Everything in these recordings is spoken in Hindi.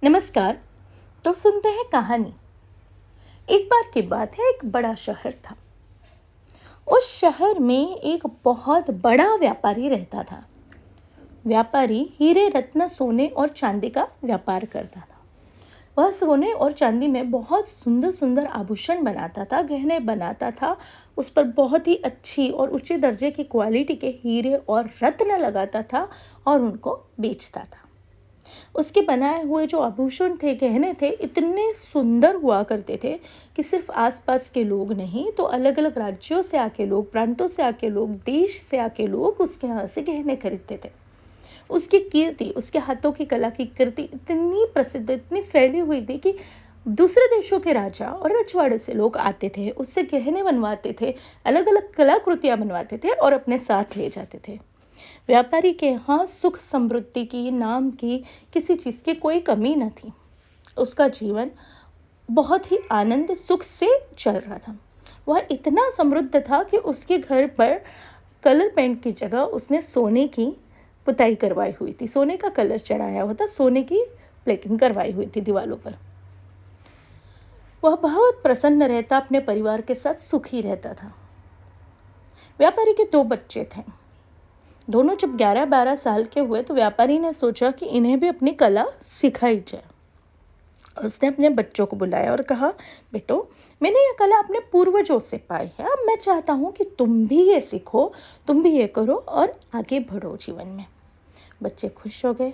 नमस्कार। तो सुनते हैं कहानी। एक बार की बात है, एक बड़ा शहर था। उस शहर में एक बहुत बड़ा व्यापारी रहता था। व्यापारी हीरे रत्न सोने और चांदी का व्यापार करता था। वह सोने और चांदी में बहुत सुंदर सुंदर आभूषण बनाता था, गहने बनाता था। उस पर बहुत ही अच्छी और ऊंचे दर्जे की क्वालिटी के हीरे और रत्न लगाता था और उनको बेचता था। उसके बनाए हुए जो आभूषण थे, गहने थे, इतने सुंदर हुआ करते थे कि सिर्फ आसपास के लोग नहीं तो अलग अलग राज्यों से आके लोग, प्रांतों से आके लोग, देश से आके लोग उसके यहाँ से गहने खरीदते थे। उसकी कीर्ति, उसके हाथों की कला की कीर्ति इतनी प्रसिद्ध, इतनी फैली हुई थी कि दूसरे देशों के राजा और रजवाड़े से लोग आते थे, उससे गहने बनवाते थे, अलग अलग कलाकृतियाँ बनवाते थे और अपने साथ ले जाते थे। व्यापारी के यहाँ सुख समृद्धि की नाम की किसी चीज़ की कोई कमी न थी। उसका जीवन बहुत ही आनंद सुख से चल रहा था। वह इतना समृद्ध था कि उसके घर पर कलर पेंट की जगह उसने सोने की पुताई करवाई हुई थी। सोने का कलर चढ़ाया हुआ था, सोने की प्लेटिंग करवाई हुई थी दीवारों पर। वह बहुत प्रसन्न रहता, अपने परिवार के साथ सुखी रहता था। व्यापारी के 2 बच्चे थे। दोनों जब 11-12 साल के हुए तो व्यापारी ने सोचा कि इन्हें भी अपनी कला सिखाई जाए। उसने अपने बच्चों को बुलाया और कहा, बेटो, मैंने यह कला अपने पूर्वजों से पाई है। अब मैं चाहता हूँ कि तुम भी ये सीखो, तुम भी ये करो और आगे बढ़ो जीवन में। बच्चे खुश हो गए।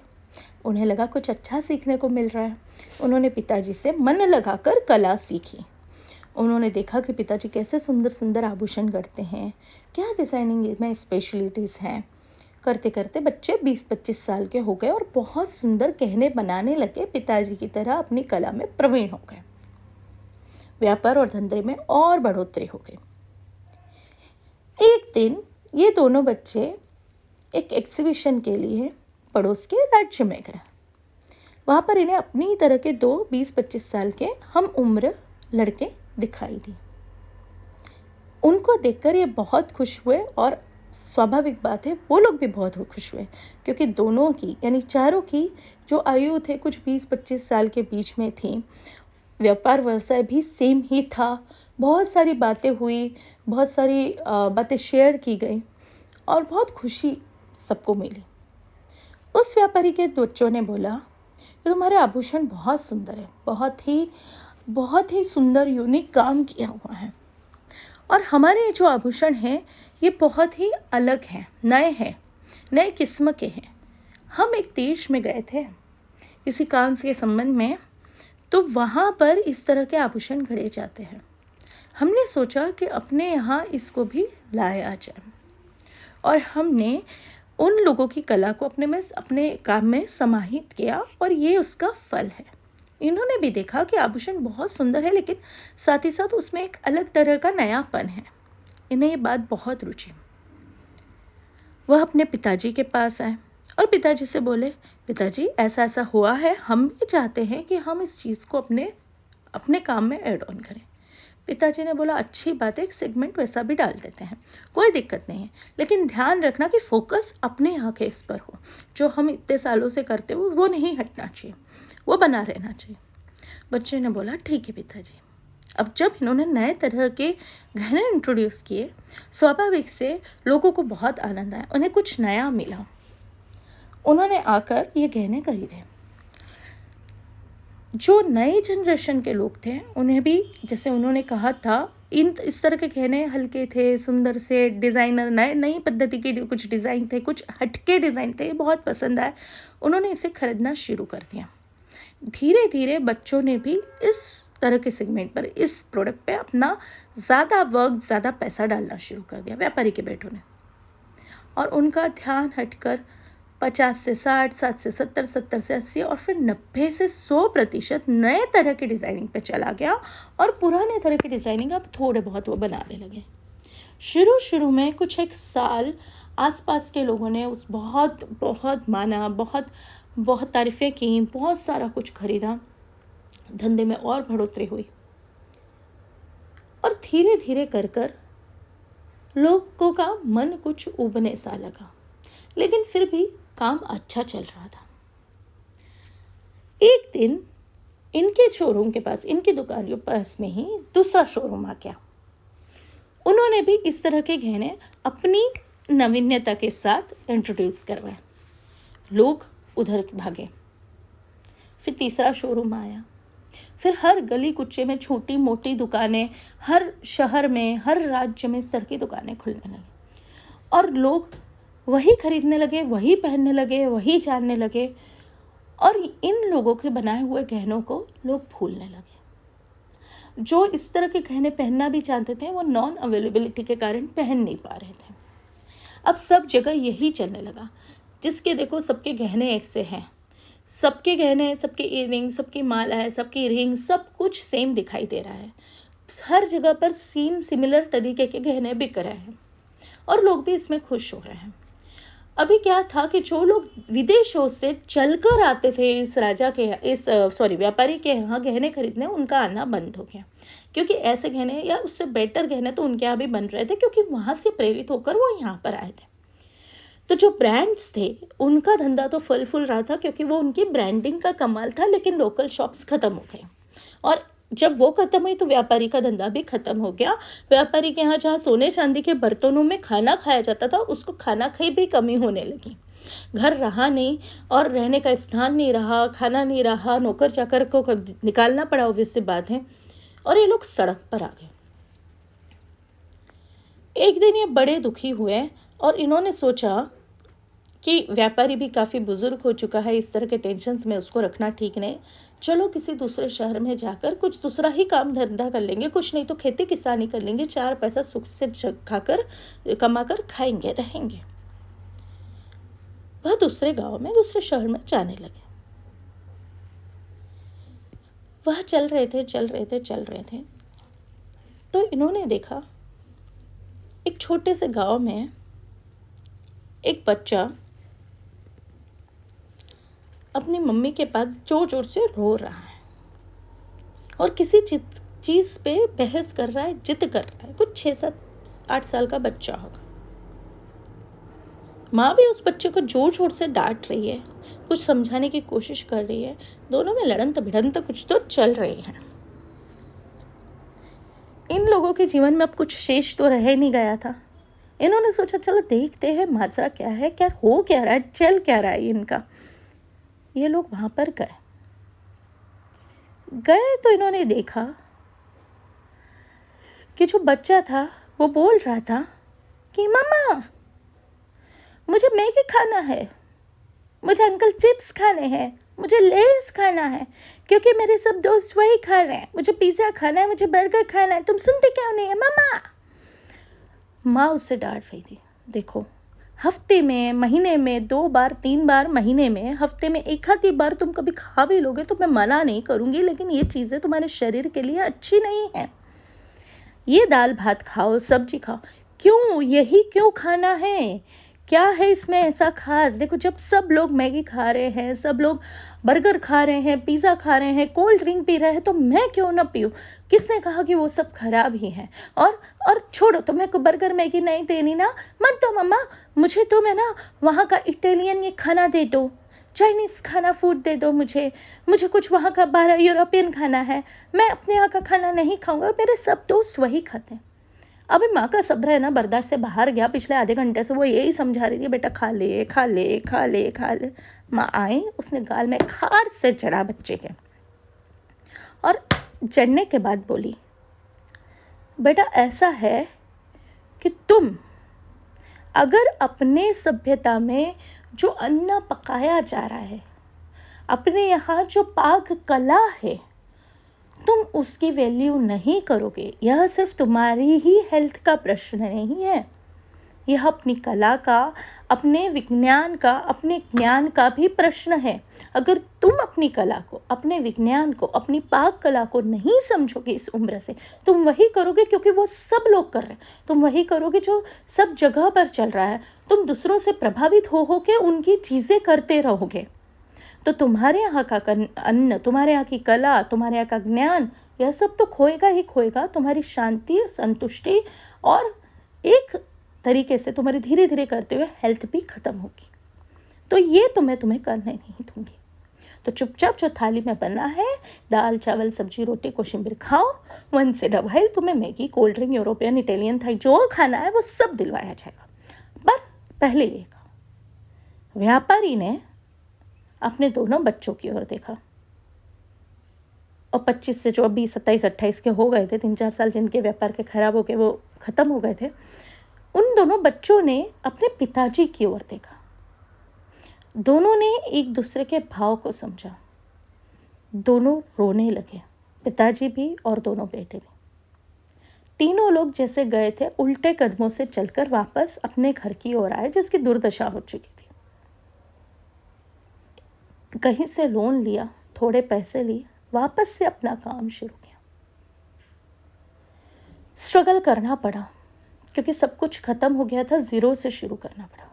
उन्हें लगा कुछ अच्छा सीखने को मिल रहा है। उन्होंने पिताजी से मन लगाकर कला सीखी। उन्होंने देखा कि पिताजी कैसे सुंदर सुंदर आभूषण करते हैं, क्या डिज़ाइनिंग में स्पेशलिटीज़ हैं। करते करते बच्चे 20-25 साल के हो गए और बहुत सुंदर गहने बनाने लगे। पिताजी की तरह अपनी कला में प्रवीण हो गए। व्यापार और धंधे में और बढ़ोतरी हो गई। एक दिन ये दोनों बच्चे एक एग्जीबिशन के लिए पड़ोस के राज्य में गए। वहाँ पर इन्हें अपनी तरह के 2 20-25 साल के हम उम्र लड़के दिखाई दी। उनको देखकर ये बहुत खुश हुए और स्वाभाविक बात है वो लोग भी बहुत खुश हुए, क्योंकि दोनों की यानी चारों की जो आयु थे कुछ 20-25 साल के बीच में थी। व्यापार व्यवसाय भी सेम ही था। बहुत सारी बातें हुई, बहुत सारी बातें शेयर की गई और बहुत खुशी सबको मिली। उस व्यापारी के बच्चों ने बोला कि तुम्हारे आभूषण बहुत सुंदर है, बहुत ही सुंदर यूनिक काम किया हुआ है, और हमारे जो आभूषण हैं ये बहुत ही अलग हैं, नए किस्म के हैं। हम एक देश में गए थे किसी काम के संबंध में, तो वहाँ पर इस तरह के आभूषण गढ़े जाते हैं। हमने सोचा कि अपने यहाँ इसको भी लाया जाए, और हमने उन लोगों की कला को अपने काम में समाहित किया, और ये उसका फल है। इन्होंने भी देखा कि आभूषण बहुत सुंदर है, लेकिन साथ ही साथ उसमें एक अलग तरह का नयापन है। इन्हें ये बात बहुत रुची। वह अपने पिताजी के पास आए और पिताजी से बोले, पिताजी, ऐसा ऐसा हुआ है, हम भी चाहते हैं कि हम इस चीज़ को अपने काम में ऐड ऑन करें। पिताजी ने बोला, अच्छी बात है, एक सेगमेंट वैसा भी डाल देते हैं, कोई दिक्कत नहीं है, लेकिन ध्यान रखना कि फोकस अपने यहाँ के इस पर हो। जो हम इतने सालों से करते हो वो नहीं हटना चाहिए, वो बना रहना चाहिए। बच्चे ने बोला, ठीक है पिताजी। अब जब इन्होंने नए तरह के गहने इंट्रोड्यूस किए, स्वाभाविक से लोगों को बहुत आनंद आया, उन्हें कुछ नया मिला। उन्होंने आकर ये गहने खरीदे। जो नई जनरेशन के लोग थे उन्हें भी, जैसे उन्होंने कहा था, इस तरह के गहने हल्के थे, सुंदर से, डिज़ाइनर, नई पद्धति के कुछ डिज़ाइन थे, कुछ हटके डिज़ाइन थे, बहुत पसंद आए। उन्होंने इसे खरीदना शुरू कर दिया। धीरे धीरे बच्चों ने भी इस तरह के सेगमेंट पर, इस प्रोडक्ट पे अपना ज़्यादा वक्त, ज़्यादा पैसा डालना शुरू कर दिया व्यापारी के बेटों ने, और उनका ध्यान हटकर 50 से 60, 60 से 70, 70 से 80 और फिर 90 से 100% नए तरह की डिज़ाइनिंग पे चला गया, और पुराने तरह की डिज़ाइनिंग अब थोड़े बहुत वो बनाने लगे। शुरू में कुछ एक साल आसपास के लोगों ने उस बहुत माना, बहुत तारीफ़ें की, बहुत सारा कुछ खरीदा। धंधे में और बढ़ोतरी हुई, और धीरे धीरे कर लोगों का मन कुछ उबने सा लगा, लेकिन फिर भी काम अच्छा चल रहा था। एक दिन इनके शोरूम के पास, इनकी दुकान के पास में ही दूसरा शोरूम आ गया। उन्होंने भी इस तरह के गहने अपनी नवीनता के साथ इंट्रोड्यूस करवाए। लोग उधर भागे। फिर तीसरा शोरूम आया। फिर हर गली कुच्चे में छोटी मोटी दुकानें, हर शहर में, हर राज्य में इस तरह की दुकानें खुलने लगी और लोग वही खरीदने लगे, वही पहनने लगे, वही जानने लगे और इन लोगों के बनाए हुए गहनों को लोग भूलने लगे। जो इस तरह के गहने पहनना भी चाहते थे वो नॉन अवेलेबिलिटी के कारण पहन नहीं पा रहे थे। अब सब जगह यही चलने लगा, जिसके देखो सबके गहने एक से हैं, सबके गहने, सबके ईयरिंग, सबकी माला है, सबकी रिंग, सब कुछ सेम दिखाई दे रहा है। हर जगह पर सेम सिमिलर तरीके के गहने बिक रहे हैं और लोग भी इसमें खुश हो रहे हैं। अभी क्या था कि जो लोग विदेशों से चलकर आते थे इस राजा के, व्यापारी के यहाँ गहने खरीदने, उनका आना बंद हो गया, क्योंकि ऐसे गहने या उससे बेटर गहने तो उनके यहाँ भी बन रहे थे, क्योंकि वहाँ से प्रेरित होकर वो यहाँ पर आए थे। तो जो ब्रांड्स थे उनका धंधा तो फल फूल रहा था, क्योंकि वो उनकी ब्रांडिंग का कमाल था, लेकिन लोकल शॉप्स ख़त्म हो गए और जब वो ख़त्म हुई तो व्यापारी का धंधा भी ख़त्म हो गया। व्यापारी के यहाँ जहाँ सोने चांदी के बर्तनों में खाना खाया जाता था, उसको खाना खाई भी कमी होने लगी। घर रहा नहीं और रहने का स्थान नहीं रहा, खाना नहीं रहा, नौकर चाकर को निकालना पड़ा, ऑब्वियस सी बात है, और ये लोग सड़क पर आ गए। एक दिन ये बड़े दुखी हुए और इन्होंने सोचा कि व्यापारी भी काफ़ी बुजुर्ग हो चुका है, इस तरह के टेंशन्स में उसको रखना ठीक नहीं, चलो किसी दूसरे शहर में जाकर कुछ दूसरा ही काम धंधा कर लेंगे, कुछ नहीं तो खेती किसानी कर लेंगे, 4 पैसा सुख से खाकर कमाकर खाएंगे, रहेंगे। वह दूसरे गांव में, दूसरे शहर में जाने लगे। वह चल रहे थे तो इन्होंने देखा एक छोटे से गांव में एक बच्चा अपनी मम्मी के पास जोर जोर से रो रहा है और किसी चीज़ पे बहस कर रहा है, जिद कर रहा है। कुछ 6-7-8 साल का बच्चा होगा। माँ भी उस बच्चे को जोर जोर से डांट रही है, कुछ समझाने की कोशिश कर रही है। दोनों में लड़न भिड़ंत कुछ तो चल रही है। इन लोगों के जीवन में अब कुछ शेष तो रह नहीं गया था। इन्होंने सोचा चलो देखते हैं माजरा क्या है, क्या हो क्या रहा है, चल क्या रहा है इनका। ये लोग वहाँ पर गए तो इन्होंने देखा कि जो बच्चा था वो बोल रहा था कि मम्मा मुझे मैगी खाना है, मुझे अंकल चिप्स खाने हैं, मुझे लेस खाना है, क्योंकि मेरे सब दोस्त वही खा रहे हैं, मुझे पिज़्ज़ा खाना है, मुझे बर्गर खाना है, तुम सुनते क्यों नहीं है मम्मा। माँ उससे डांट रही थी। देखो हफ्ते में, महीने में 2 बार 3 बार, महीने में, हफ्ते में 1 आधी बार तुम कभी खा भी लोगे तो मैं मना नहीं करूँगी, लेकिन ये चीज़ें तुम्हारे शरीर के लिए अच्छी नहीं है। ये दाल भात खाओ, सब्जी खाओ, क्यों यही क्यों खाना है, क्या है इसमें ऐसा खास। देखो जब सब लोग मैगी खा रहे हैं, सब लोग बर्गर खा रहे हैं, पिज़्ज़ा खा रहे हैं, कोल्ड ड्रिंक पी रहे हैं, तो मैं क्यों ना पीऊँ। किसने कहा कि वो सब खराब ही हैं। और छोड़ो, तो मेरे को बर्गर मैगी नहीं देनी ना, मत दो मम्मा, मुझे तो मैं ना वहाँ का इटालियन ये खाना दे दो, चाइनीज़ खाना फूड दे दो, मुझे कुछ वहाँ का 12 यूरोपियन खाना है, मैं अपने यहाँ का खाना नहीं खाऊँगा, मेरे सब दोस्त वही खाते हैं। अभी माँ का सब्र है ना बर्दाश्त से बाहर गया। पिछले आधे घंटे से वो यही समझा रही थी, बेटा खा ले खा ले खा ले खा ले। माँ आई, उसने गाल में खार से चढ़ा बच्चे के और चढ़ने के बाद बोली, बेटा ऐसा है कि तुम अगर अपने सभ्यता में जो अन्न पकाया जा रहा है, अपने यहाँ जो पाक कला है, तुम उसकी वैल्यू नहीं करोगे। यह सिर्फ तुम्हारी ही हेल्थ का प्रश्न नहीं है, यह अपनी कला का, अपने विज्ञान का, अपने ज्ञान का भी प्रश्न है। अगर तुम अपनी कला को, अपने विज्ञान को, अपनी पाक कला को नहीं समझोगे इस उम्र से, तुम वही करोगे क्योंकि वो सब लोग कर रहे हैं, तुम वही करोगे जो सब जगह पर चल रहा है, तुम दूसरों से प्रभावित हो के उनकी चीज़ें करते रहोगे, तो तुम्हारे यहाँ का अन्न, तुम्हारे यहाँ की कला, तुम्हारे यहाँ का ज्ञान, यह सब तो खोएगा ही खोएगा। तुम्हारी शांति, संतुष्टि और एक तरीके से तुम्हारी धीरे धीरे करते हुए हेल्थ भी ख़त्म होगी। तो ये तुम्हें करने नहीं दूंगी। तो चुपचाप जो थाली में बना है, दाल चावल सब्जी रोटी कोशिम्बीर खाओ, वंस इन अ व्हाइल तुम्हें Maggi cold drink European Italian Thai जो खाना है वो सब दिलवाया जाएगा, पर पहले ये खाओ। व्यापारी ने अपने दोनों बच्चों की ओर देखा और 25 से जो 20 27 28 के हो गए थे, 3-4 साल जिनके व्यापार के खराब हो गए वो ख़त्म हो गए थे, उन दोनों बच्चों ने अपने पिताजी की ओर देखा। दोनों ने एक दूसरे के भाव को समझा, दोनों रोने लगे, पिताजी भी और दोनों बेटे भी। तीनों लोग जैसे गए थे उल्टे कदमों से चलकर वापस अपने घर की ओर आए, जिसकी दुर्दशा हो चुकी थी। कहीं से लोन लिया, थोड़े पैसे लिए, वापस से अपना काम शुरू किया। स्ट्रगल करना पड़ा क्योंकि सब कुछ खत्म हो गया था, जीरो से शुरू करना पड़ा।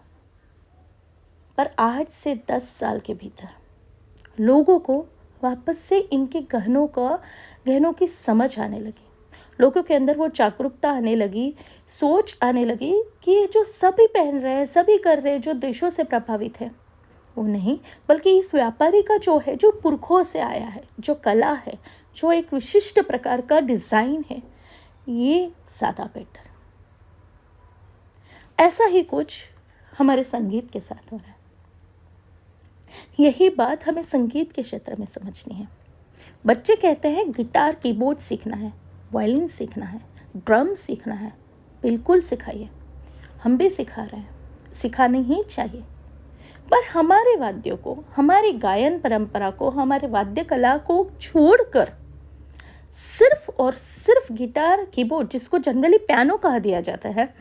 पर 8 से 10 साल के भीतर लोगों को वापस से इनके गहनों की समझ आने लगी। लोगों के अंदर वो जागरूकता आने लगी, सोच आने लगी कि ये जो सभी पहन रहे हैं, सभी कर रहे हैं, जो देशों से प्रभावित है वो नहीं, बल्कि इस व्यापारी का जो है, जो पुरखों से आया है, जो कला है, जो एक विशिष्ट प्रकार का डिज़ाइन है, ये ज़्यादा बेटर। ऐसा ही कुछ हमारे संगीत के साथ हो रहा है। यही बात हमें संगीत के क्षेत्र में समझनी है। बच्चे कहते हैं गिटार कीबोर्ड सीखना है, वायलिन सीखना है, ड्रम सीखना है। बिल्कुल सिखाइए, हम भी सिखा रहे हैं, सिखानी ही चाहिए। पर हमारे वाद्यों को, हमारी गायन परंपरा को, हमारे वाद्य कला को छोड़कर सिर्फ और सिर्फ गिटार कीबोर्ड, जिसको जनरली पियानो कहा दिया जाता है,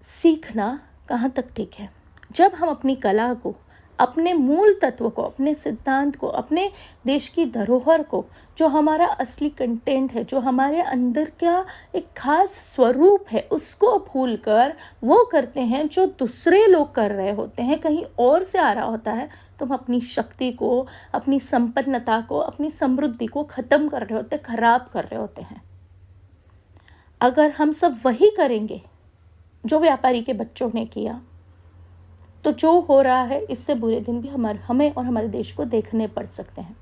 सीखना कहाँ तक ठीक है? जब हम अपनी कला को, अपने मूल तत्व को, अपने सिद्धांत को, अपने देश की धरोहर को, जो हमारा असली कंटेंट है, जो हमारे अंदर का एक खास स्वरूप है, उसको भूलकर वो करते हैं जो दूसरे लोग कर रहे होते हैं, कहीं और से आ रहा होता है, तो हम अपनी शक्ति को, अपनी संपन्नता को, अपनी समृद्धि को ख़त्म कर रहे होते, खराब कर रहे होते हैं। अगर हम सब वही करेंगे जो व्यापारी के बच्चों ने किया, तो जो हो रहा है इससे बुरे दिन भी हमें और हमारे देश को देखने पड़ सकते हैं।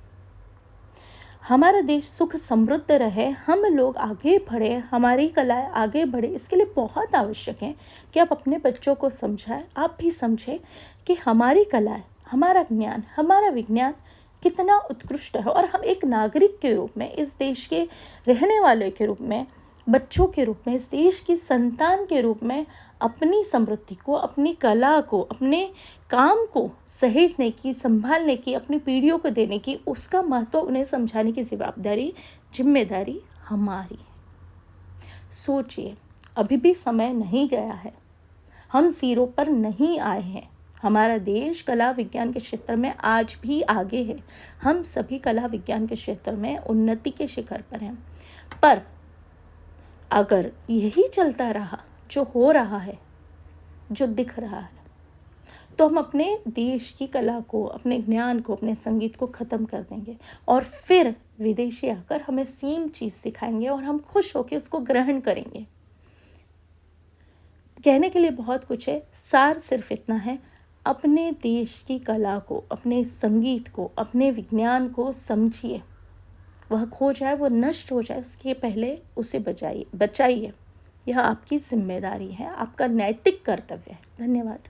हमारा देश सुख समृद्ध रहे, हम लोग आगे बढ़े, हमारी कलाएं आगे बढ़े, इसके लिए बहुत आवश्यक है कि आप अपने बच्चों को समझाएं, आप भी समझें कि हमारी कलाएं, हमारा ज्ञान, हमारा विज्ञान कितना उत्कृष्ट है, और हम एक नागरिक के रूप में, इस देश के रहने वाले के रूप में, बच्चों के रूप में, इस देश की संतान के रूप में अपनी समृद्धि को, अपनी कला को, अपने काम को सहेजने की, संभालने की, अपनी पीढ़ियों को देने की, उसका महत्व उन्हें समझाने की जिम्मेदारी हमारी है। सोचिए, अभी भी समय नहीं गया है, हम जीरो पर नहीं आए हैं। हमारा देश कला विज्ञान के क्षेत्र में आज भी आगे है। हम सभी कला विज्ञान के क्षेत्र में उन्नति के शिखर पर हैं। पर अगर यही चलता रहा, जो हो रहा है, जो दिख रहा है, तो हम अपने देश की कला को, अपने ज्ञान को, अपने संगीत को ख़त्म कर देंगे, और फिर विदेशी आकर हमें सेम चीज़ सिखाएंगे और हम खुश होकर उसको ग्रहण करेंगे। कहने के लिए बहुत कुछ है, सार सिर्फ इतना है, अपने देश की कला को, अपने संगीत को, अपने विज्ञान को समझिए। वह खो जाए, वो नष्ट हो जाए, उसके पहले उसे बचाइए। यह आपकी जिम्मेदारी है, आपका नैतिक कर्तव्य है। धन्यवाद।